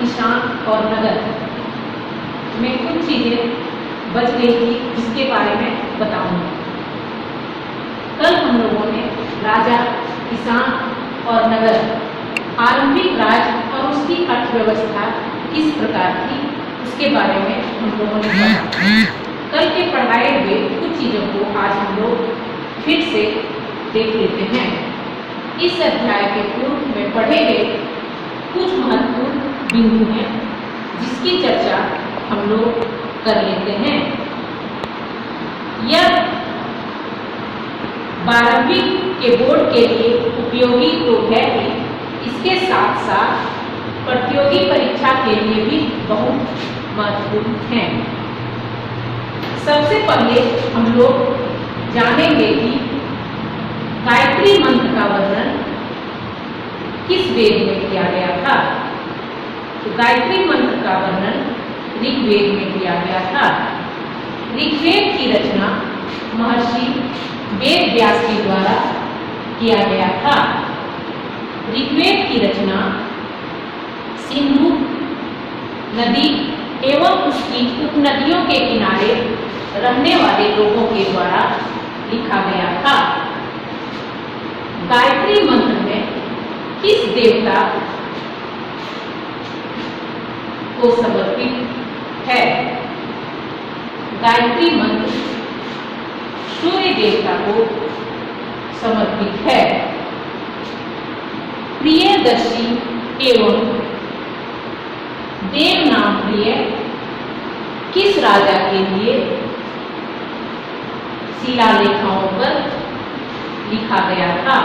किसान और नगर में कुछ चीजें बच गई थी जिसके बारे में बताऊंगी। कल हम लोगों ने राजा, किसान और नगर, आरंभिक राज और उसकी अर्थव्यवस्था किस प्रकार थी उसके बारे में हम लोगों ने पढ़ा। कल के पढ़ाए हुए कुछ चीजों को आज हम लोग फिर से देख लेते हैं। इस अध्याय के पूर्व में पढ़े गए कुछ महत्वपूर्ण बिंदु हैं जिसकी चर्चा हम लोग कर लेते हैं। यह 12वीं के बोर्ड के लिए उपयोगी तो है ही, इसके साथ साथ प्रतियोगी परीक्षा के लिए भी बहुत महत्वपूर्ण है। सबसे पहले हम लोग जानेंगे कि गायत्री मंत्र का वर्णन किस वेद में किया गया था। तो गायत्री मंत्र का वर्णन ऋग्वेद में किया गया था। ऋग्वेद की रचना महर्षि वेद व्यास के द्वारा किया गया था। ऋग्वेद की रचना सिंधु नदी एवं उसकी उपनदियों के किनारे रहने वाले लोगों के द्वारा लिखा गया था। गायत्री मंत्र में किस देवता को समर्पित है? गायत्री मंत्र सूर्य देवता को समर्पित है। प्रियदर्शी एवं देव नाम प्रिय किस राजा के लिए शिलालेखों पर लिखा गया था?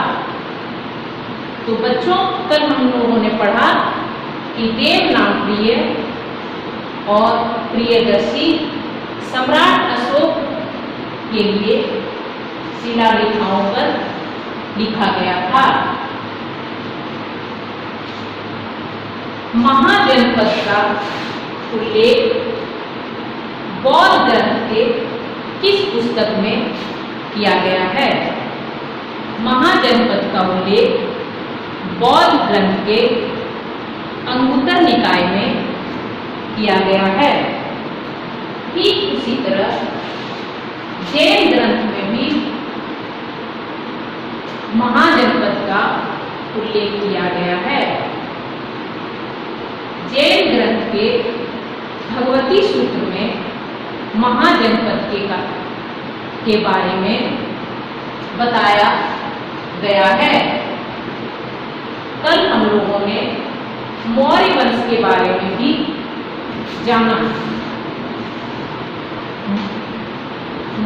तो बच्चों, कल हम लोगों ने पढ़ा कि देव नाम प्रिय और प्रियदर्शी सम्राट अशोक के लिए शिलालेखों पर लिखा गया था। महाजनपद का उल्लेख बौद्ध ग्रंथ के किस पुस्तक में किया गया है? महाजनपद का उल्लेख बौद्ध ग्रंथ के अंगुत्तर निकाय में किया गया है। ठीक उसी तरह जैन ग्रंथ में भी महाजनपद का उल्लेख किया गया है। जैन ग्रंथ के भगवती सूत्र में महाजनपद के बारे में बताया गया है। कल हम लोगों ने मौर्य वंश के बारे में भी जाना।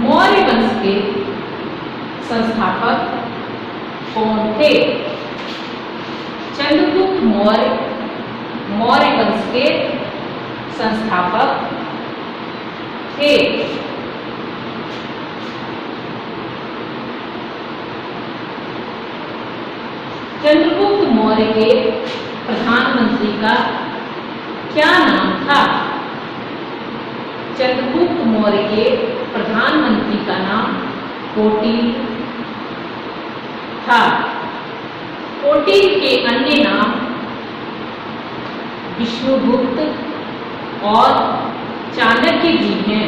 मौर्य वंश के संस्थापक कौन थे? चंद्रगुप्त मौर्य मौर्य वंश के संस्थापक थे। चंद्रगुप्त मौर्य के प्रधानमंत्री का क्या नाम था? चंद्रगुप्त मौर्य के प्रधानमंत्री का नाम कौटिल्य था। कौटिल्य के अन्य नाम विष्णुगुप्त और चाणक्य जी हैं।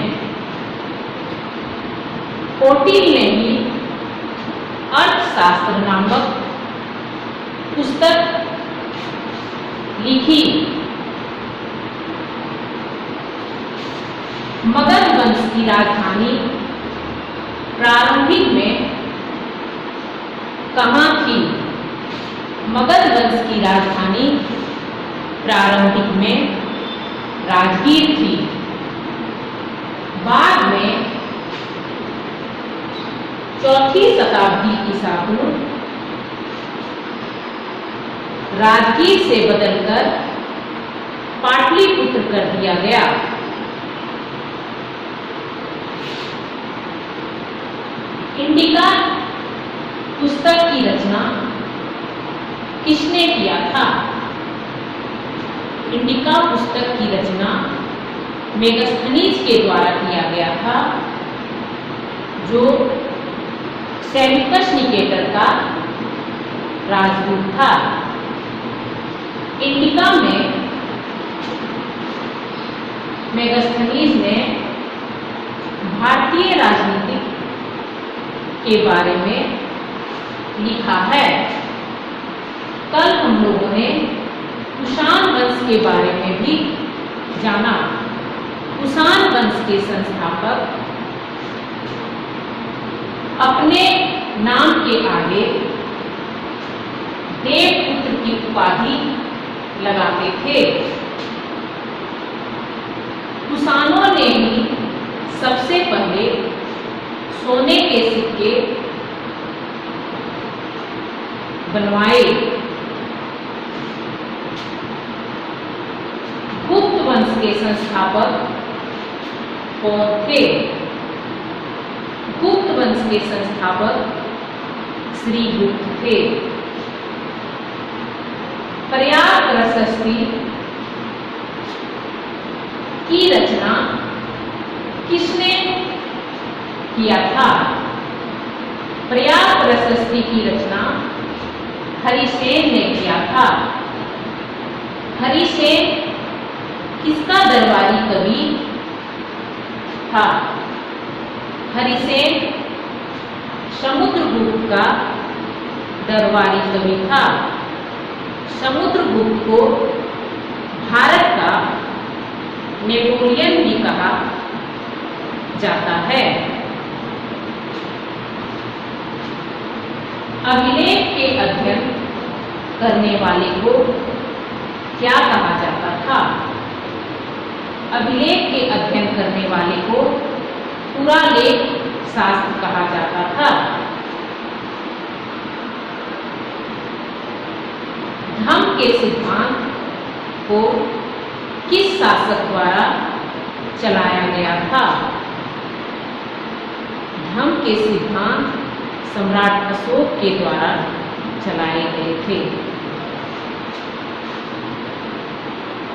कौटिल्य ने ही अर्थशास्त्र नामक पुस्तक लिखी। मगध वंश की राजधानी प्रारंभिक में कहाँ थी? मगध वंश की राजधानी प्रारंभिक में राजगीर थी। बाद में 4वीं शताब्दी ईसा पूर्व राजगीर से बदलकर पाटलिपुत्र कर दिया गया। इंडिका पुस्तक की रचना किसने किया था? इंडिका पुस्तक की रचना मेगस्थनीज के द्वारा किया गया था, जो सेल्यूकस निकेटर का राजदूत था। इंडिका में मेगास्थनीज ने भारतीय राजनीति के बारे में लिखा है। कल हम लोगों ने कुषाण वंश के बारे में भी जाना। कुषाण वंश के संस्थापक अपने नाम के आगे देवपुत्र की उपाधि लगाते थे। कुषाणों ने ही सबसे पहले सोने के सिक्के बनवाए। गुप्त वंश के संस्थापक कौन थे? गुप्त वंश के संस्थापक श्री गुप्त थे। पर्याय प्रशस्ति की रचना किसने किया था? पर्याय प्रशस्ति की रचना हरिसेन ने किया था। हरिसेन किसका दरबारी कवि था? हरिसेन समुद्रगुप्त का दरबारी कवि था। समुद्रगुप्त को भारत का नेपोलियन भी कहा जाता है। अभिलेख के अध्ययन करने वाले को क्या कहा जाता था? अभिलेख के अध्ययन करने वाले को पुरालेख शास्त्र कहा जाता था। धम्म के सिद्धांत को किस शासक द्वारा चलाया गया था? धम्म के सिद्धांत सम्राट अशोक के द्वारा चलाए गए थे।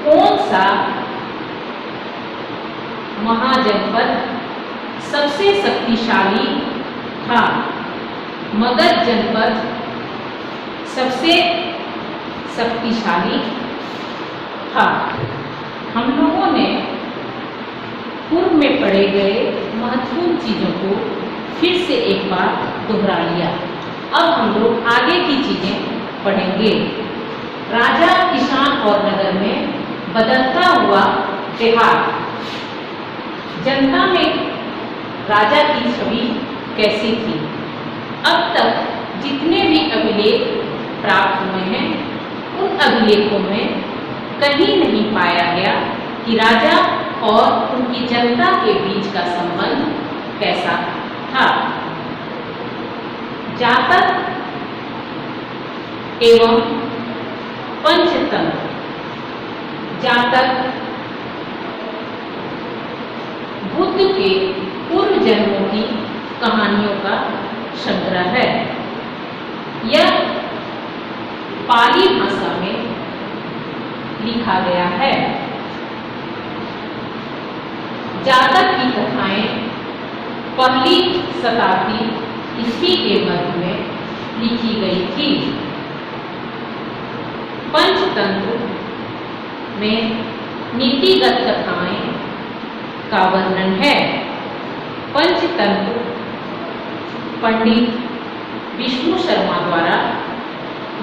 कौन सा महाजनपद सबसे शक्तिशाली था? मगध जनपद सबसे शक्तिशाली था। हम लोगों ने पूर्व में पढ़े गए महत्वपूर्ण चीजों को फिर से एक बार दोहरा लिया। अब हम लोग आगे की चीजें पढ़ेंगे। राजा, किसान और नगर में बदलता हुआ त्योहार। जनता में राजा की छवि कैसी थी? अब तक जितने भी अभिलेख प्राप्त हुए हैं उन अभिलेखों में कहीं नहीं पाया गया कि राजा और उनकी जनता के बीच का संबंध कैसा था। जातक एवं पंचतंत्र। जातक बुद्ध के पूर्व जन्मों की कहानियों का संग्रह है। यह पाली भाषा में लिखा गया है। जातक की कथाएं पहली शताब्दी ईस्वी के मध्य में लिखी गई थी। पंचतंत्र में नीतिगत कथाएं का वर्णन है। पंचतंत्र पंडित विष्णु शर्मा द्वारा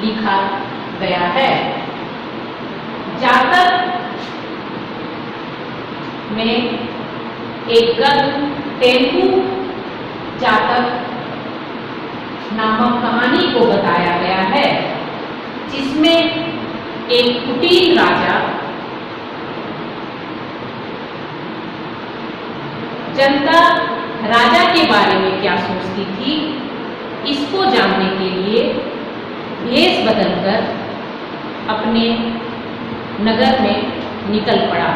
लिखा गया है। जातक में एक गद्य तेलुगु जातक नामक कहानी को बताया गया है, जिसमें एक कुटिल राजा जनता राजा के बारे में क्या सोचती थी, इसको जानने के लिए भेष बदलकर अपने नगर में निकल पड़ा।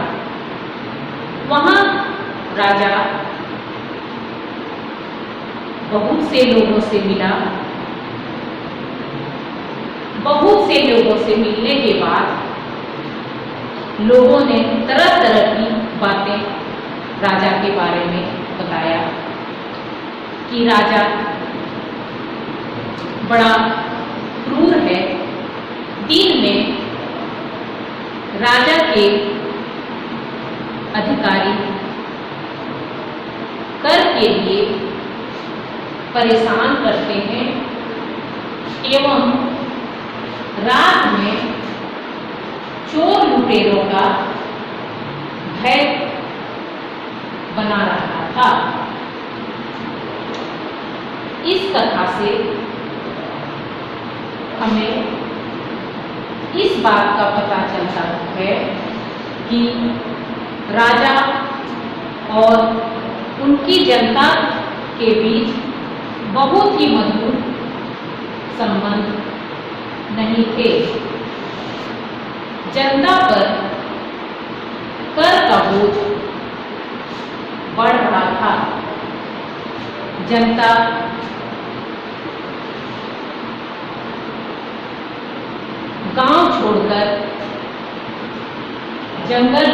वहां राजा बहुत से लोगों से मिला। बहुत से लोगों से मिलने के बाद लोगों ने तरह तरह की बातें राजा के बारे में बताया कि राजा बड़ा क्रूर है। दिन में राजा के अधिकारी कर के लिए परेशान करते हैं एवं रात में चोर लुटेरों का भय बना रहा था। इस कथा से हमें इस बात का पता चलता है कि राजा और उनकी जनता के बीच बहुत ही मधुर संबंध नहीं थे। जनता पर कर का बोझ बढ़ रहा था। जनता गांव छोड़कर जंगल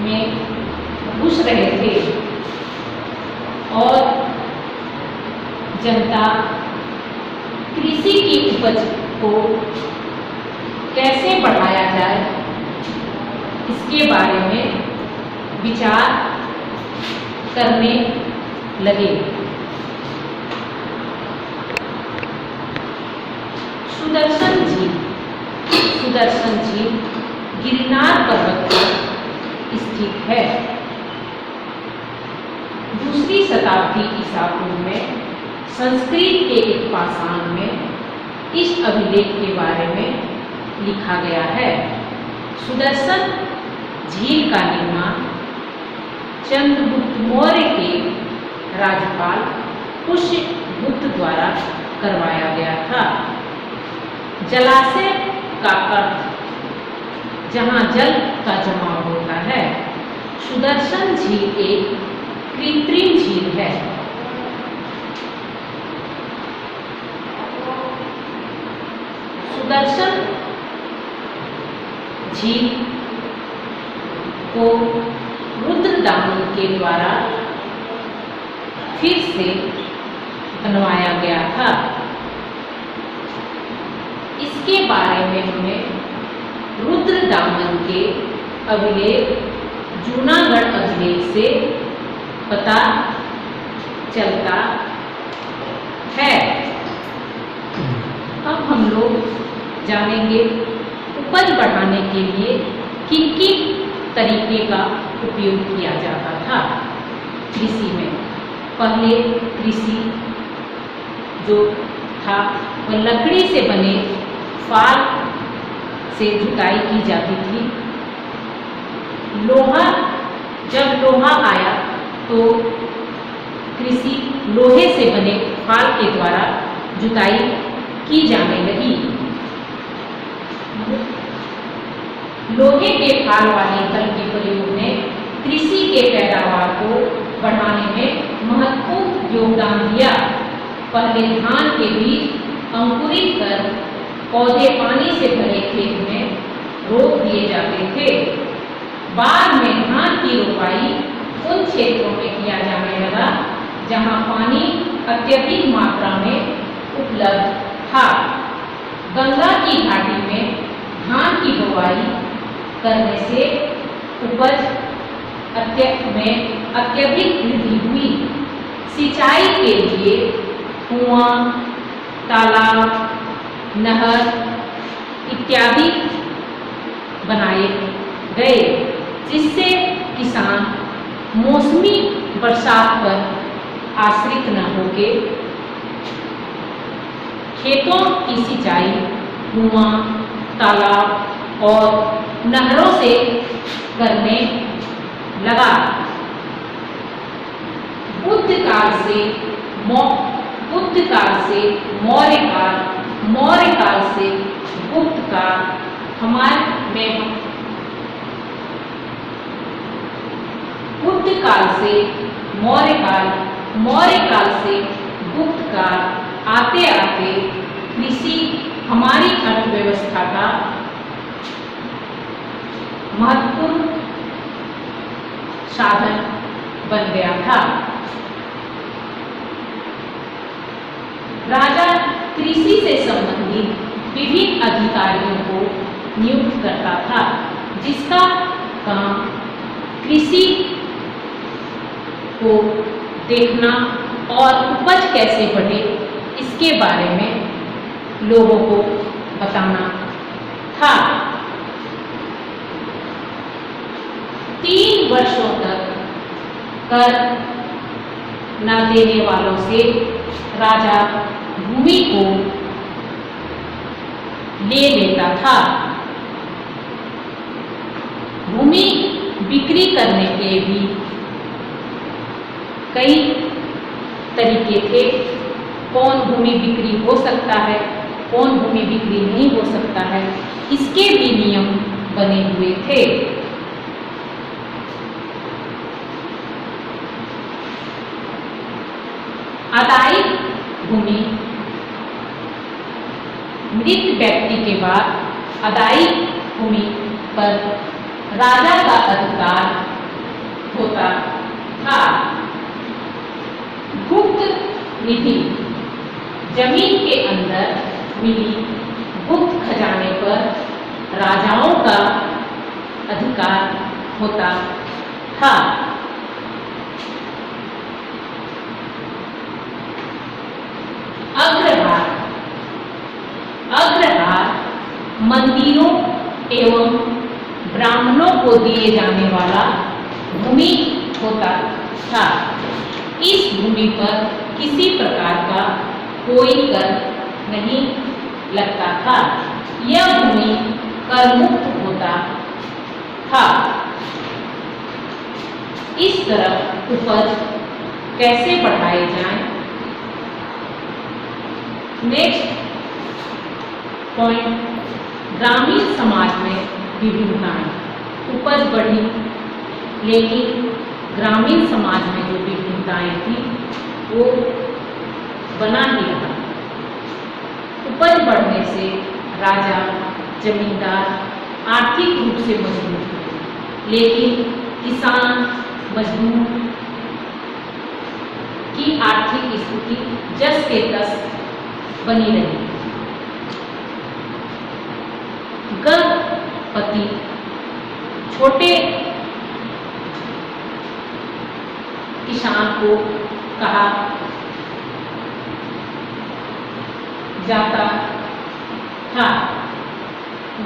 में घुस रहे थे और जनता कृषि की उपज को कैसे बढ़ाया जाए इसके बारे में विचार करने लगे। सुदर्शन झील गिरनार पर्वत पर स्थित है। दूसरी शताब्दी ईसा पूर्व में संस्कृत के एक पाषाण में इस अभिलेख के बारे में लिखा गया है। सुदर्शन झील का निर्माण चंद्रगुप्त मौर्य के राजपाल पुष्यगुप्त द्वारा करवाया गया था। जलाशय का अर्थ जहां जल का जमाव होता है। सुदर्शन झील एक कृत्रिम झील है। सुदर्शन झील को रुद्रदामन के द्वारा फिर से बनवाया गया था। इसके बारे में हमें रुद्रदामन के अभिलेख जूनागढ़ अभिलेख से पता चलता है। अब हम लोग जानेंगे उपज बढ़ाने के लिए किन किन तरीके का उपयोग किया जाता था कृषि में। पहले कृषि जो था वह लकड़ी से बने फाल से जुताई की जाती थी। जब लोहा आया तो कृषि लोहे से बने फाल के द्वारा जुताई की जाने लगी। लोहे के फाल वाले हल के प्रयोग ने कृषि के पैदावार को बढ़ाने में महत्वपूर्ण योगदान दिया। पहले धान के बीज अंकुरित कर पौधे पानी से भरे खेत में रोप दिए जाते थे। बाद में धान की रोपाई उन क्षेत्रों में किया जाने लगा जहां पानी अत्यधिक मात्रा में उपलब्ध था। गंगा की घाटी में धान की बुवाई करने से उपज में अत्यधिक वृद्धि हुई। सिंचाई के लिए कुआं, तालाब, नहर इत्यादि बनाए गए, जिससे किसान मौसमी बरसात पर आश्रित न होके खेतों की सिंचाई कुआं, तालाब और नहरों से करने लगा। बुद्ध काल से मौर्य काल, मौर्य काल से गुप्त काल, बुद्ध काल से मौर्य काल, मौर्य काल से गुप्त काल आते आते कृषि हमारी अर्थव्यवस्था का महत्वपूर्ण साधन बन गया था। राजा कृषि से संबंधित विभिन्न अधिकारियों को नियुक्त करता था, जिसका काम कृषि को देखना और उपज कैसे बढ़े इसके बारे में लोगों को बताना था। 3 वर्षों तक कर न देने वालों से राजा भूमि को ले लेता था। भूमि बिक्री करने के भी कई तरीके थे। कौन भूमि बिक्री हो सकता है, कौन भूमि बिक्री नहीं हो सकता है, इसके भी नियम बने हुए थे। अदाई भूमि मृत व्यक्ति के बाद अदाई भूमि पर राजा का अधिकार होता था। गुप्त निधि जमीन के अंदर मिली गुप्त खजाने पर राजाओं का अधिकार होता था। अग्रहार मंदिरों एवं ब्राह्मणों को दिए जाने वाला भूमि होता था। इस भूमि पर किसी प्रकार का कोई कर नहीं लगता था। यह भूमि कर मुक्त होता था। इस तरह उपज कैसे बढ़ाए जाएं? नेक्स्ट पॉइंट, ग्रामीण समाज में विभिन्नताएं। उपज बढ़ी, लेकिन ग्रामीण समाज में जो विभिन्नताएं थी वो बना ही रहा। उपज बढ़ने से राजा, जमींदार आर्थिक रूप से मजबूत हुए, लेकिन किसान, मजदूर की आर्थिक स्थिति जस के तस बनी रही। गर्भवती छोटे किसान को कहा जाता था।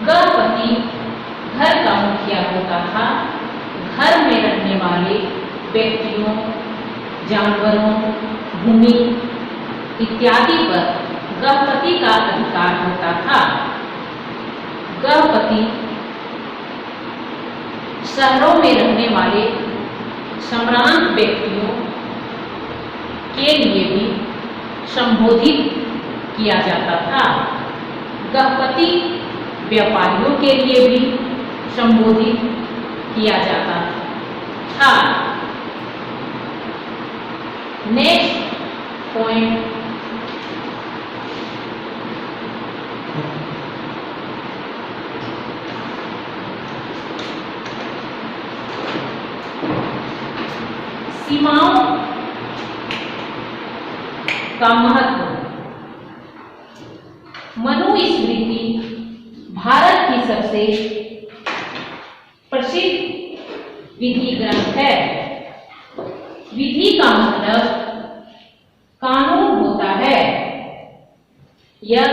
गर्भवती घर का मुखिया होता था। घर में रहने वाले व्यक्तियों, जानवरों, भूमि इत्यादि पर गर्भवती का अधिकार होता था। गर्भवती शहरों में रहने वाले सम्रांत व्यक्तियों के लिए भी संबोधित किया जाता था। गर्भवती व्यापारियों के लिए भी संबोधित किया जाता था। नेक्स्ट पॉइंट, सीमाओं का महत्व। मनुस्मृति भारत की सबसे प्रसिद्ध विधि ग्रंथ है। विधि का मतलब कानून होता है। यह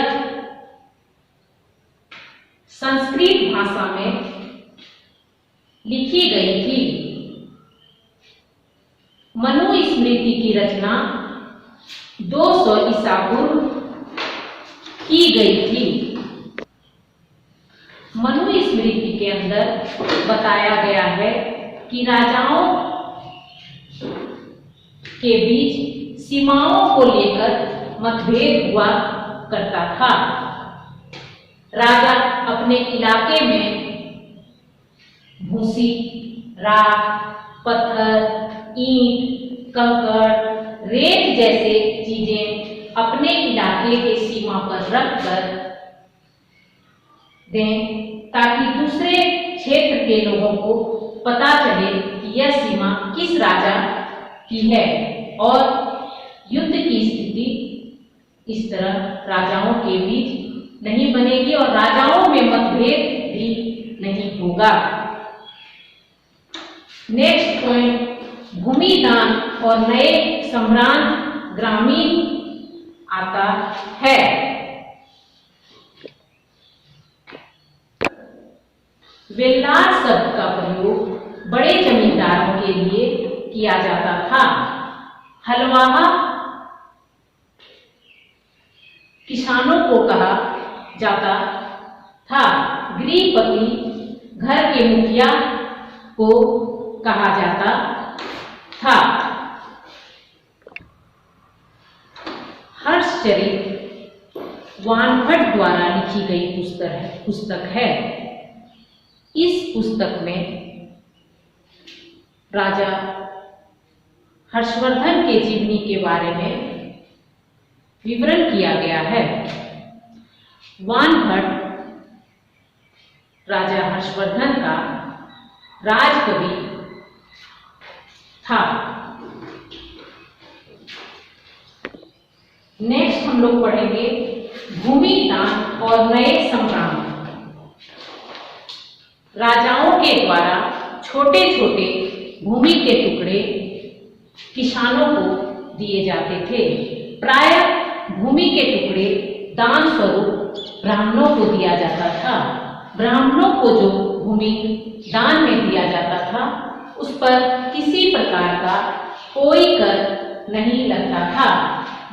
संस्कृत भाषा में लिखी गई थी। मनुस्मृति की रचना 200 ईसा पूर्व की गई थी। मनुस्मृति के अंदर बताया गया है कि राजाओं के बीच सीमाओं को लेकर मतभेद हुआ करता था। राजा अपने इलाके में भूसी, राख, पत्थर, ईंट, कंकड़, रेत जैसे चीजें अपने इलाके के सीमा पर रख कर दें, ताकि दूसरे क्षेत्र के लोगों को पता चले कि यह सीमा किस राजा की है और युद्ध की स्थिति इस तरह राजाओं के बीच नहीं बनेगी और राजाओं में मतभेद भी नहीं होगा। नेक्स्ट पॉइंट, भूमिदान और नए सम्रांत ग्रामीण आता है। वेल्लार शब्द का प्रयोग बड़े जमींदारों के लिए किया जाता था। हलवाहा किसानों को कहा जाता था। गृहपति घर के मुखिया को कहा जाता था। हर्षचरित वानभट्ट द्वारा लिखी गई पुस्तक है। इस पुस्तक में राजा हर्षवर्धन के जीवनी के बारे में विवरण किया गया है। वानभट्ट राजा हर्षवर्धन का राजकवि था। नेक्स्ट हम लोग पढ़ेंगे भूमिदान और नए सम्रांत। राजाओं के द्वारा छोटे छोटे भूमि के टुकड़े किसानों को दिए जाते थे। प्रायः भूमि के टुकड़े दान स्वरूप ब्राह्मणों को दिया जाता था। ब्राह्मणों को जो भूमि दान में दिया जाता था उस पर किसी प्रकार का कोई कर नहीं लगता था।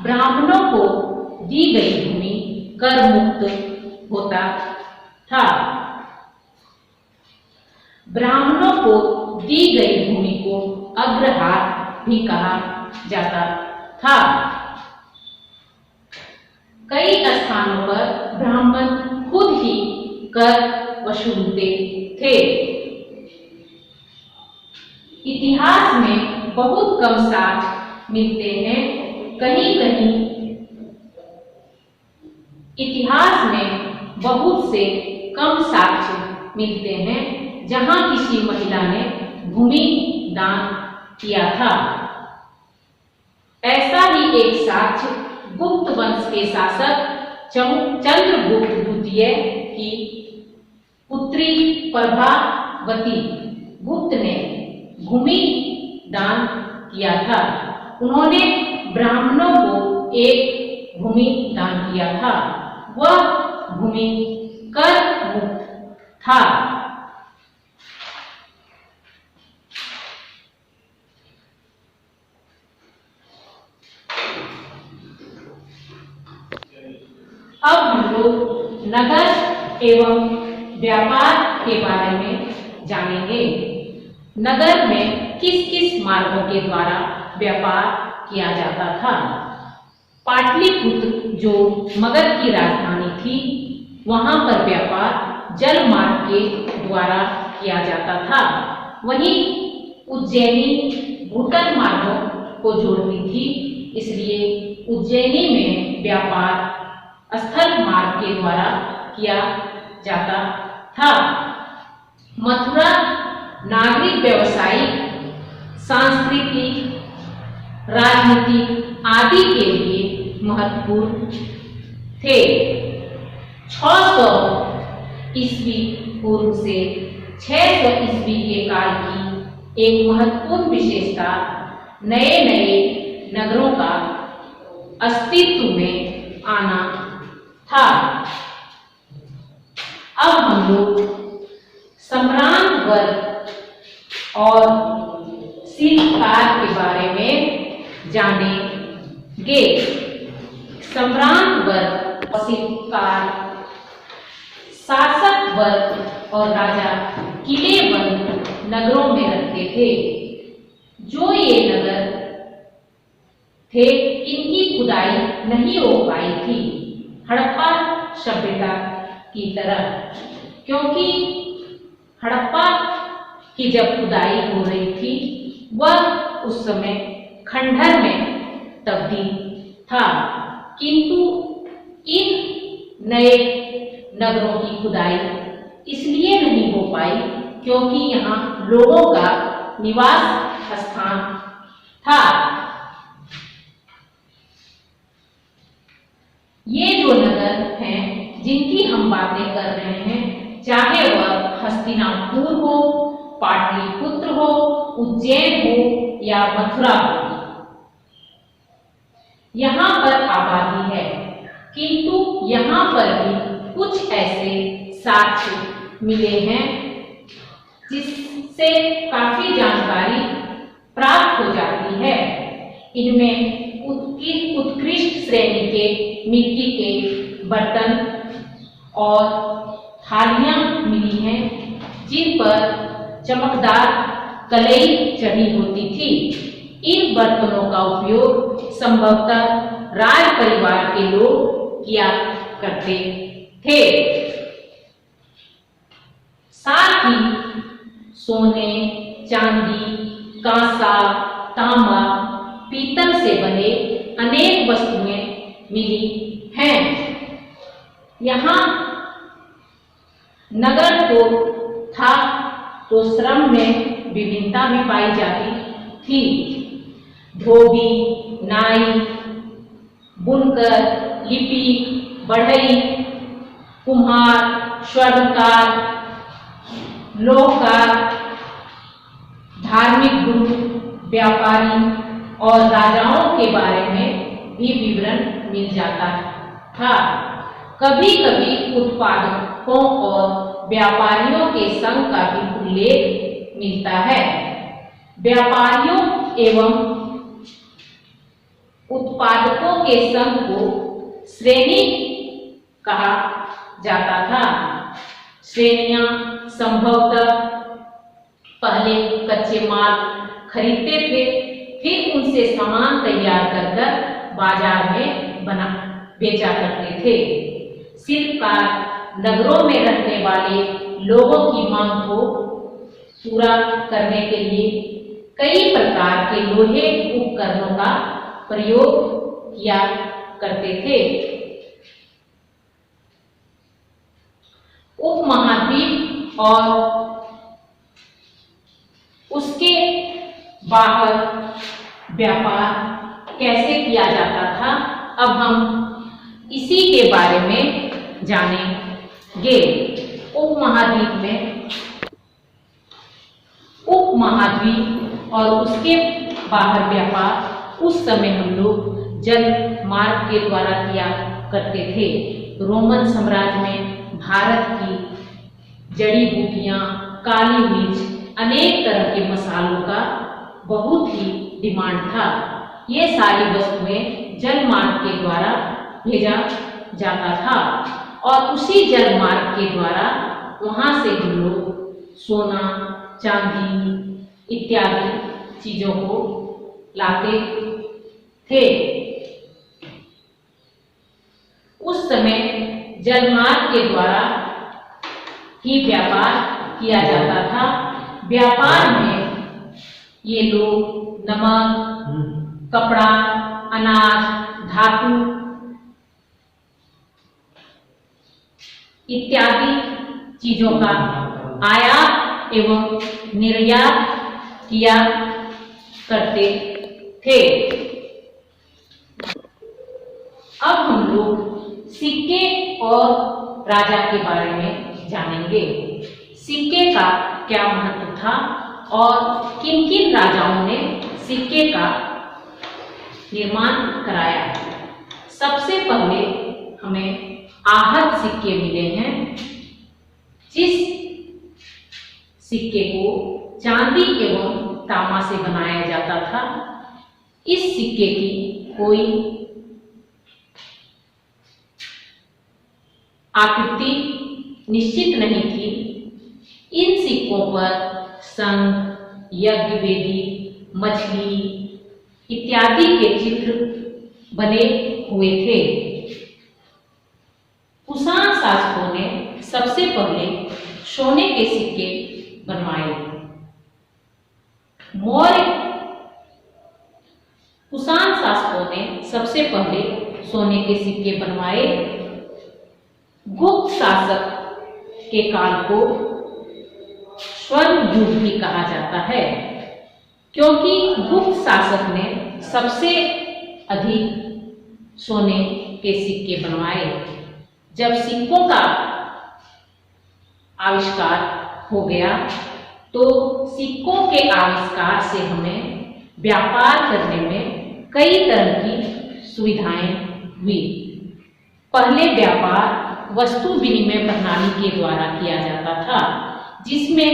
ब्राह्मणों को दी गई भूमि कर मुक्त होता था। ब्राह्मणों को दी गई भूमि को अग्रहार भी कहा जाता था। कई स्थानों पर ब्राह्मण खुद ही कर वसूलते थे। इतिहास में बहुत कम साक्ष्य मिलते हैं। कहीं कहीं इतिहास में बहुत से कम साक्ष्य मिलते हैं जहां किसी महिला ने भूमि दान किया था। ऐसा ही एक साक्ष्य गुप्त वंश के शासक चंद्रगुप्त द्वितीय की पुत्री प्रभावती गुप्त ने भूमि दान किया था। उन्होंने ब्राह्मणों को एक भूमि दान किया था। वह भूमि कर मुक्त था। अब हम लोग नगर एवं व्यापार के बारे में जानेंगे। नगर में किस किस मार्गों के द्वारा व्यापार किया जाता था। पाटलिपुत्र जो मगध की राजधानी थी, वहां पर व्यापार जल मार्ग के द्वारा किया जाता था। वहीं उज्जैनी भूतल मार्गों को जोड़ती थी, इसलिए उज्जैनी में व्यापार स्थल मार्ग के द्वारा किया जाता था। मथुरा नागरिक, व्यवसायिक, सांस्कृतिक, राजनीतिक आदि के लिए महत्वपूर्ण थे। 600 ईस्वी पूर्व से 600 ईस्वी के काल की एक महत्वपूर्ण विशेषता नए नए नगरों का अस्तित्व में आना था। अब हम लोग सम्रांत वर्ग और शिल्पकार के बारे में जानेंगे। सम्रांत वर्ग और शिल्पकार शासक वर्ग और राजा किले बंद नगरों में रहते थे। जो ये नगर थे, इनकी खुदाई नहीं हो पाई थी हड़प्पा सभ्यता की तरह, क्योंकि हड़प्पा की जब खुदाई हो रही थी वह उस समय खंडहर में तब्दील था। किंतु इन नए नगरों की खुदाई इसलिए नहीं हो पाई क्योंकि यहाँ लोगों का निवास स्थान था। ये जो नगर हैं जिनकी हम बातें कर रहे हैं, चाहे वह हस्तिनापुर हो, पाटलिपुत्र हो उज्जैन हो या मथुरा हो, यहाँ पर आबादी है, किंतु यहाँ पर भी कुछ ऐसे साक्ष्य मिले हैं जिससे काफी जानकारी प्राप्त हो जाती है। इनमें उत्कृष्ट श्रेणी के मिट्टी के बर्तन और थालियां मिली हैं जिन पर चमकदार कलई चढ़ी होती थी। इन बर्तनों का उपयोग संभवतः राज परिवार के लोग किया करते थे। साथ ही सोने, चांदी, कांसा, तांबा, पीतल से बने अनेक वस्तुएं मिली हैं। यहाँ नगर को था तो श्रम में विभिन्नता भी पाई जाती थी। धोबी, नाई, बुनकर, लिपि, बढ़ई, कुम्हार, स्वर्णकार, लोहकार, धार्मिक गुरु, व्यापारी और राजाओं के बारे में भी विवरण मिल जाता था। कभी कभी उत्पादकों और व्यापारियों के संघ का भी उल्लेख मिलता है। व्यापारियों एवं उत्पादकों के संघ को श्रेणी कहा जाता था। श्रेणियां संभवतः पहले कच्चे माल खरीदते थे, फिर उनसे सामान तैयार कर बाजार में बेचा करते थे। शिल्पकार नगरों में रहने वाले लोगों की मांग को पूरा करने के लिए कई प्रकार के लोहे उपकरणों का प्रयोग किया करते थे। उपमहाद्वीप और उसके बाहर व्यापार कैसे किया जाता था, अब हम इसी के बारे में जानेंगे। उपमहाद्वीप और उसके बाहर व्यापार उस समय हम लोग जल मार्ग के द्वारा किया करते थे। रोमन साम्राज्य में भारत की जड़ी बूटियां, काली मिर्च, अनेक तरह के मसालों का बहुत ही डिमांड था। ये सारी वस्तुएं जल मार्ग के द्वारा भेजा जाता था और उसी जल मार्ग के द्वारा वहां से हम लोग सोना, चांदी इत्यादि चीजों को लाते थे। उस समय जलमार्ग के द्वारा ही व्यापार किया जाता था। व्यापार में ये लोग नमक, कपड़ा, अनाज, धातु इत्यादि चीजों का आयात एवं निर्यात किया करते थे। अब हम लोग सिक्के और राजा के बारे में जानेंगे। सिक्के का क्या महत्व था और किन किन राजाओं ने सिक्के का निर्माण कराया। सबसे पहले हमें आहत सिक्के मिले हैं, जिस सिक्के को चांदी एवं तांबा से बनाया जाता था। इस सिक्के की कोई आकृति निश्चित नहीं थी। इन सिक्कों पर शंख, यज्ञ वेदी, मछली इत्यादि के चित्र बने हुए थे। कुषाण शासकों ने सबसे पहले सोने के सिक्के बनवाए। मौर्य कुषाण शासकों ने सबसे पहले सोने के सिक्के बनवाए। गुप्त शासक के काल को स्वर्ण युग भी कहा जाता है, क्योंकि गुप्त शासक ने सबसे अधिक सोने के सिक्के बनवाए। जब सिक्कों का आविष्कार हो गया तो सिक्कों के आविष्कार से हमें व्यापार करने में कई तरह की सुविधाएं हुई। पहले व्यापार वस्तु विनिमय प्रणाली के द्वारा किया जाता था, जिसमें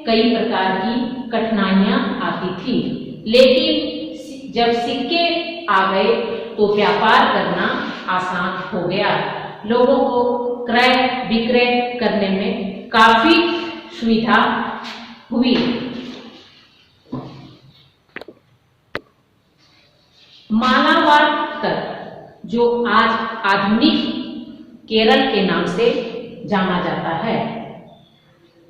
कई प्रकार की कठिनाइयां आती थी, लेकिन जब सिक्के आ गए तो व्यापार करना आसान हो गया। लोगों को क्रय विक्रय करने में काफी सुविधा हुई। मालाबार तक, जो आज आधुनिक केरल के नाम से जाना जाता है,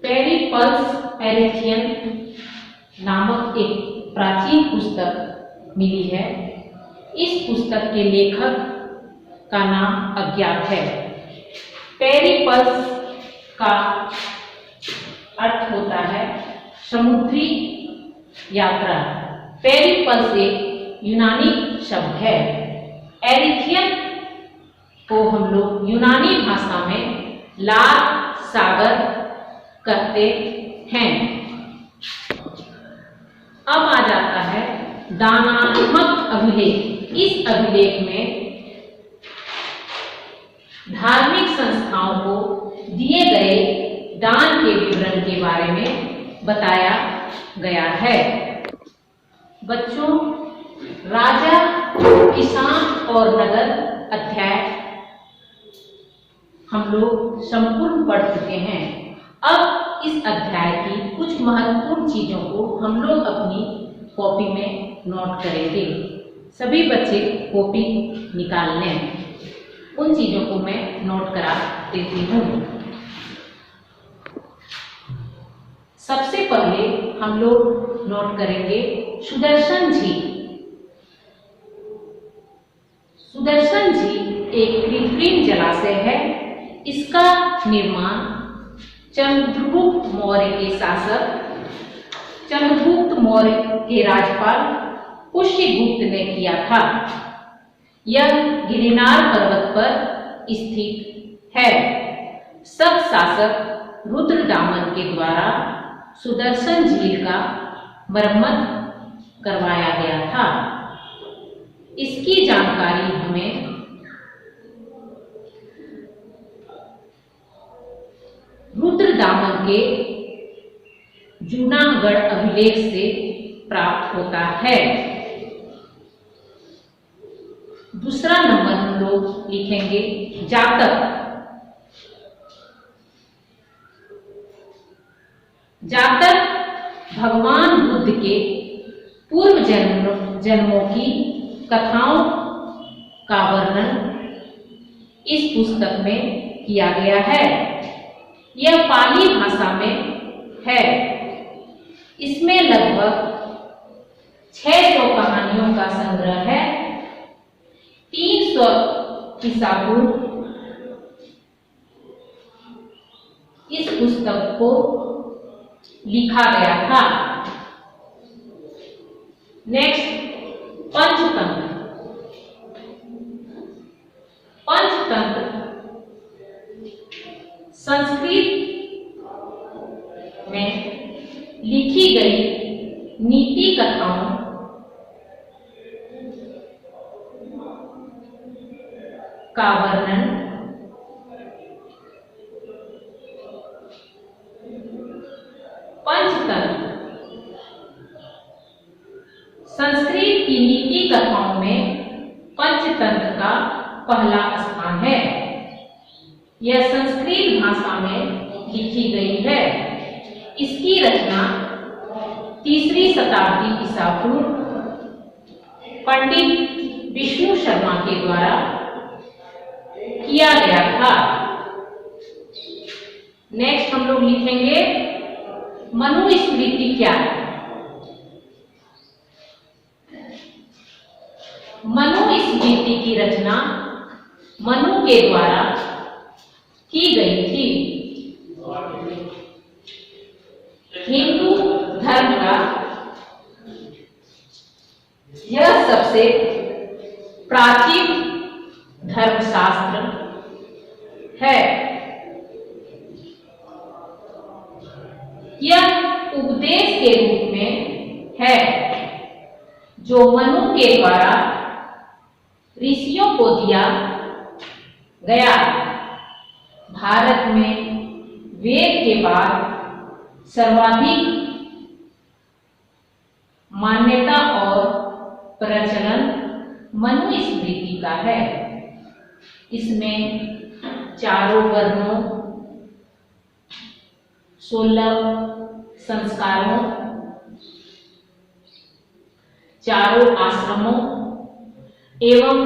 पेरिप्लस एरिथियन नामक एक प्राचीन पुस्तक मिली है। इस पुस्तक के लेखक का नाम अज्ञात है। पेरिप्लस का अर्थ होता है समुद्री यात्रा। पेरिप्लस एक यूनानी शब्द है। एरिथियन को हम लोग यूनानी भाषा में लाल सागर कहते हैं। अब आ जाता है दानात्मक अभिलेख। इस अभिलेख में धार्मिक संस्थाओं को दिए गए दान के विवरण के बारे में बताया गया है। बच्चों, राजा, किसान और नगर अध्याय हम लोग संपूर्ण पढ़ चुके हैं। अब इस अध्याय की कुछ महत्वपूर्ण चीजों को हम लोग अपनी कॉपी में नोट करेंगे। सभी बच्चे कॉपी निकाल लें। उन चीजों को मैं नोट करा देती हूँ। सबसे पहले हम लोग नोट करेंगे सुदर्शन झील। सुदर्शन झील एक कृत्रिम जलाशय है। इसका निर्माण चंद्रगुप्त मौर्य के शासक, चंद्रगुप्त मौर्य के राज्यपाल पुष्यगुप्त ने किया था। यह गिरनार पर्वत पर स्थित है। शक शासक रुद्रदामन के द्वारा सुदर्शन झील का मरम्मत करवाया गया था। इसकी जानकारी हमें रुद्रदामन के जूनागढ़ अभिलेख से प्राप्त होता है। दूसरा नंबर हम लोग लिखेंगे जातक। जातक भगवान बुद्ध के पूर्व जन्मों की कथाओं का वर्णन इस पुस्तक में किया गया है। यह पाली भाषा में है। इसमें लगभग 600 कहानियों का संग्रह है। 300 ईसा पूर्व इस पुस्तक को लिखा गया था। नेक्स्ट, पंचतंत्र। पंचतंत्र संस्कृत में लिखी गई नीति कथाओं का वर्णन पंचतंत्र संस्कृत की नीति कथाओं में पंचतंत्र का पहला स्थान है। यह संस्कृत भाषा में लिखी गई है। इसकी रचना 3री शताब्दी ईसा पूर्व पंडित विष्णु शर्मा के द्वारा किया गया था। नेक्स्ट हम लोग लिखेंगे मनुस्मृति क्या है। मनुस्मृति की रचना मनु के द्वारा की गई थी। हिंदू धर्म का यह सबसे प्राचीन धर्मशास्त्र है। यह उपदेश है जो मनु के द्वारा ऋषियों को दिया गया। भारत में वेद के बाद सर्वाधिक मान्यता और प्रचलन मनुस्मृति का है। इसमें चारों वर्णों, 16 संस्कारों, चारों आश्रमों एवं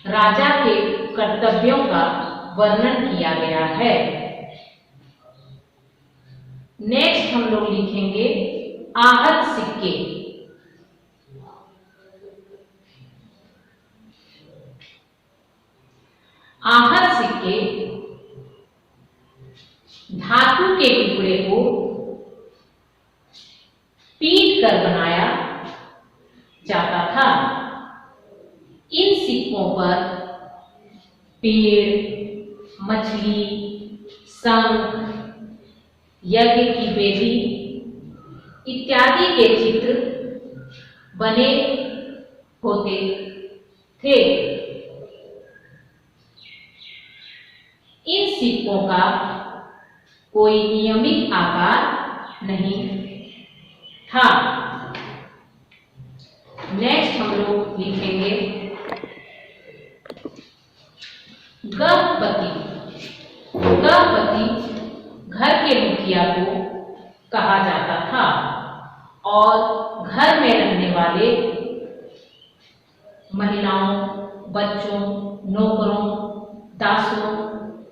राजा के कर्तव्यों का वर्णन किया गया है। नेक्स्ट हम लोग लिखेंगे आहत सिक्के। आहत सिक्के धातु के टुकड़े को पीट कर बनाया जाता था। इन सिक्कों पर पेड़, मछली, शंख, यज्ञ की वेदी इत्यादि के चित्र बने होते थे। इन सिक्कों का कोई नियमित आकार नहीं था। नेक्स्ट हम लोग लिखेंगे गृहपति। गृहपति घर के मुखिया को कहा जाता था और घर में रहने वाले महिलाओं, बच्चों, नौकरों, दासों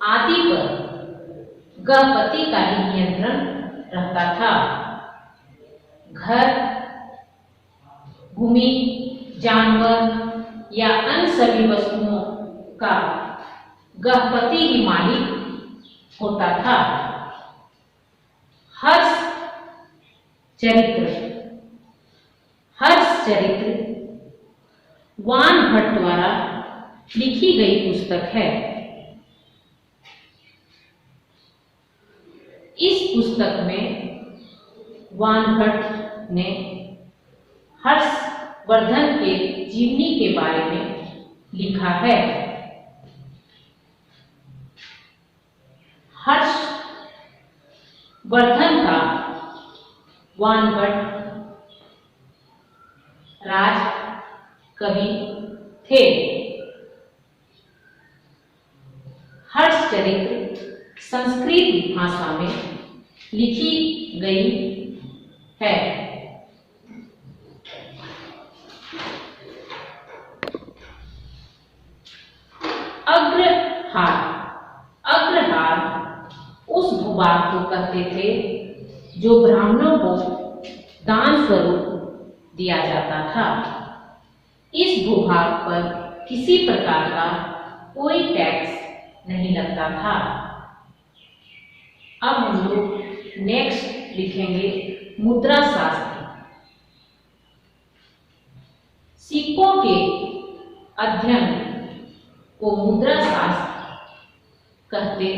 आदि पर गृहपति का ही नियंत्रण रहता था। घर, भूमि, जानवर या अन्य सभी वस्तुओं का गृहपति ही मालिक होता था। हर्ष चरित्र वान भट्ट द्वारा लिखी गई पुस्तक है। इस पुस्तक में वान भट्ट ने हर्षवर्धन के जीवनी के बारे में लिखा है। हर्षवर्धन का वान भट्ट राज कवि थे। हर्षचरित्र संस्कृत भाषा में लिखी गई है। अग्रहार उस भूभाग को कहते थे जो ब्राह्मणों को दान स्वरूप दिया जाता था। इस भूभाग पर किसी प्रकार का कोई टैक्स नहीं लगता था। अब हम लोग नेक्स्ट लिखेंगे मुद्रा शास्त्र। सिक्कों के अध्ययन को मुद्रा शास्त्र कहते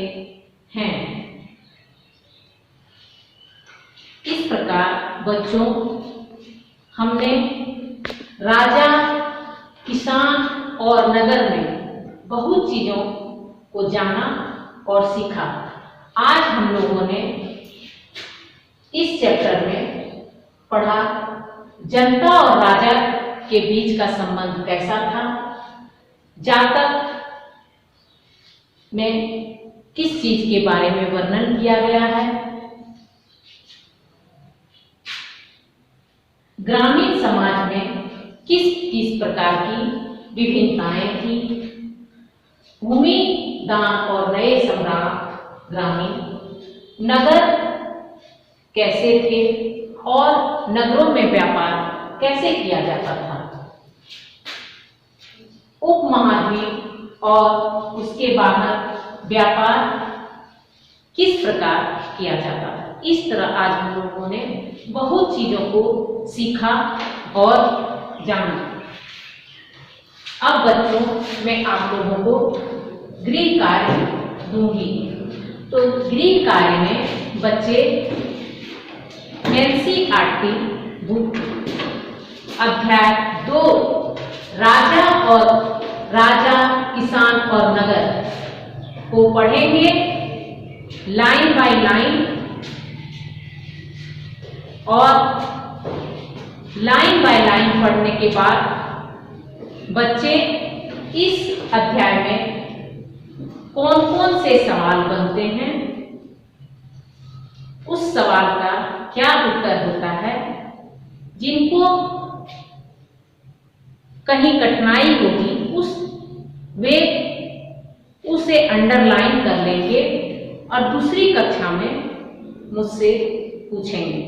हैं। इस प्रकार बच्चों, हमने राजा, किसान और नगर में बहुत चीजों को जाना और सीखा। आज हम लोगों ने इस चैप्टर में पढ़ा जनता और राजा के बीच का संबंध कैसा था, जातक में किस चीज के बारे में वर्णन किया गया है, ग्रामीण समाज में किस किस प्रकार की विभिन्नताएं थी, भूमि दान और नए सम्राट ग्रामीण, नगर कैसे थे और नगरों में व्यापार कैसे किया जाता था, उपमहाद्वीप और उसके बाहर व्यापार किस प्रकार किया जाता था। इस तरह आज हम लोगों ने बहुत चीजों को सीखा और जाना। अब बच्चों, मैं आप लोगों को गृह कार्य दूंगी। तो गृह कार्य में बच्चे NCERT बुक अध्याय 2 राजा, किसान और नगर को पढ़ेंगे लाइन बाय लाइन, और लाइन बाय लाइन पढ़ने के बाद बच्चे इस अध्याय में कौन कौन से सवाल बनते हैं, उस सवाल का क्या उत्तर होता है, जिनको कहीं कठिनाई होगी वे उसे अंडरलाइन कर लेंगे और दूसरी कक्षा में मुझसे पूछेंगे।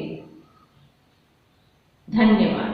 धन्यवाद।